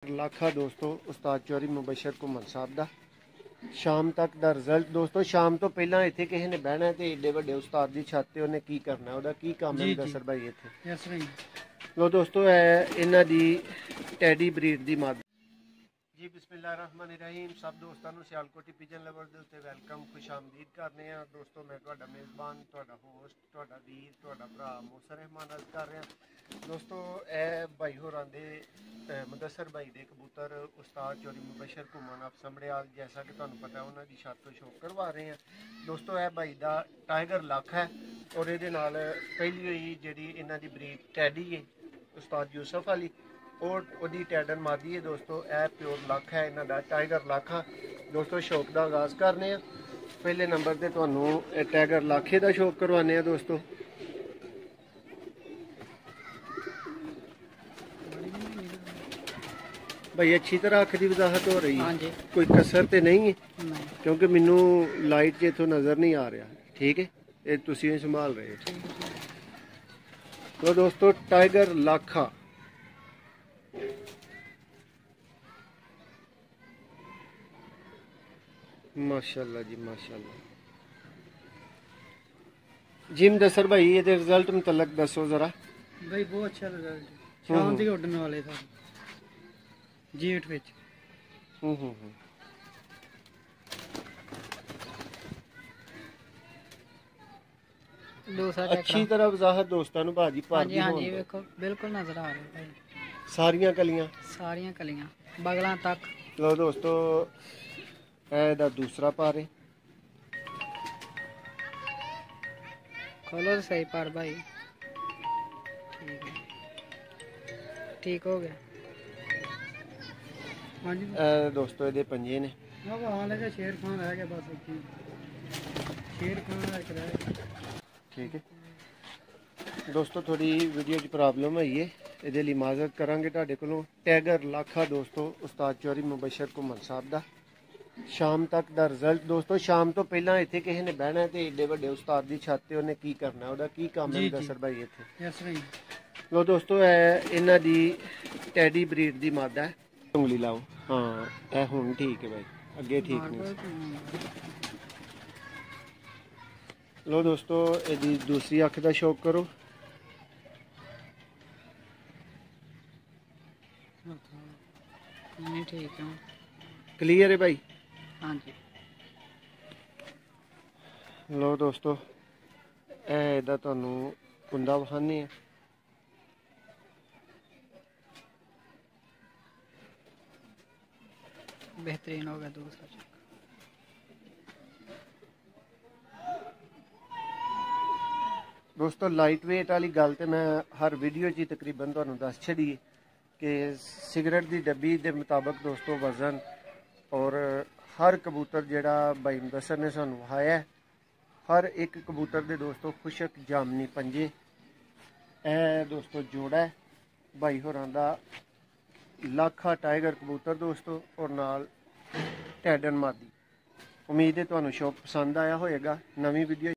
ਲੱਖ ਆ ਦੋਸਤੋ ਉਸਤਾਦ ਚੌਧਰੀ ਮੁਬਸ਼ਰ ਘੁੰਮਣ ਸਾਹਿਬ ਦਾ ਸ਼ਾਮ ਤੱਕ ਦਾ ਰਿਜ਼ਲਟ ਦੋਸਤੋ। ਸ਼ਾਮ ਤੋਂ ਪਹਿਲਾਂ ਇੱਥੇ ਕਿਸੇ ਨੇ ਬਹਿਣਾ ਤੇ ਏਡੇ ਵੱਡੇ ਉਸਤਾਦ ਦੀ ਛੱਤ ਤੇ ਉਹਨੇ ਕੀ ਕਰਨਾ, ਉਹਦਾ ਕੀ ਕੰਮ ਹੈ ਮੁਦੱਸਰ ਭਾਈ ਇੱਥੇ। ਯਸ ਭਾਈ। ਲੋ ਦੋਸਤੋ ਇਹਨਾਂ ਦੀ ਟੈਡੀ ਬਰੀਡ ਦੀ ਮੱਝ जी बिस्मिल्लाहिर्रहमानिर्रहीम। सब दोस्तों को सियालकोटी पिजन लवर के उत्ते वेलकम खुश आमदीद करने हैं। दोस्तों मैं तुहाडा मेज़बान तुहाडा होस्ट तुहाडा वीर तुहाडा भरा मोसर रहमान अर्ज कर रहा। दोस्तों यह भाई होरां दे मुदस्सर भाई दे कबूतर उस्ताद चौधरी मुबशर घुमन आप समड़ियाल जैसा कि तुहानूं पता है उन्होंने छत तो शो करवा रहे हैं। दोस्तों यह भाई का टाइगर लख है और ये पहली हुई जी इन्हों की ब्रीड टैडी है उस्ताद यूसुफ अली और वो टैडन मादी है। दोस्तों यह प्योर लख है इन्हों का टाइगर लख है। दोस्तों शौक का आगाज़ करने पहले नंबर पर तुहानूं टाइगर लाखे का शौक करवाने दोस्तों। भाई अच्छी तरह अख की वजाहत हो रही है, कोई कसर तो नहीं है क्योंकि मैनू लाइट च इथों नज़र नहीं आ रहा। ठीक है ये तुसीं संभाल रहे हो। तो दोस्तों टाइगर लाखा माशाल्लाह जी माशाल्लाह जी। मुदस्सर भाई ये रिजल्ट मुतलक दसो जरा। भाई बहुत अच्छा रिजल्ट शाम तक उड़ने वाले था जेठ विच। अच्छी तरह वजाहत दोस्तों नु भाजी भाजी हां जी देखो बिल्कुल नजर आ रहे भाई सारियां कलियां बगलां तक। लो दोस्तों एदा दूसरा पार है खोलो तो सही पार भाई। ठीक हो गया हां जी। दोस्तों ये पंजे ने हाल है शेर खान रह गया बस शेर खान रह गया। ठीक है दोस्तों थोड़ी वीडियो च प्रॉब्लम है ये लिए माजरत करांगे तुहाडे कोलों। टाइगर लाखा दोस्तों उस्ताद चौधरी मुबशर घुमन साहब का शाम तक का रिजल्ट। दोस्तों शाम तो पहला इत्थे किसी ने बहना तो एडे वड्डे उस्ताद की छत ते उन्हें की करना, ਉਹਦਾ की काम है मुदस्सर भाई इत्थे। यस भाई। लो दोस्तों इन्हां दी टैडी ब्रीड की मद है। उंगली लाओ हाँ यह हुण ठीक है भाई अगे ठीक नहीं। लो दोस्तों यदी दूसरी अख का शौक करो। नहीं ठीक है क्लियर है भाई। हाँ जी। लो दोस्तों ਇਹਦਾ ਤੁਹਾਨੂੰ ਕੁੰਡਾ ਵਖਾਣੇ ਆ। बेहतरीन हो गया दूसरा चेक। दोस्तों लाइट वेट वाली गल तो मैं हर वीडियो च तकरीबन तुहानूं दस छड़ी कि सिगरेट की डब्बी के मुताबिक दोस्तों वजन और हर कबूतर जिहड़ा भाई मुदस्सर ने सानूं वहाया हर एक कबूतर के दोस्तों खुशक जामनी पंजे। ए दोस्तों जोड़ा है भाई होरां दा लाखा टाइगर कबूतर दोस्तों और नाल टैडन मादी। उम्मीद है तुहानूं शौक पसंद आया होएगा। नवीं वीडियो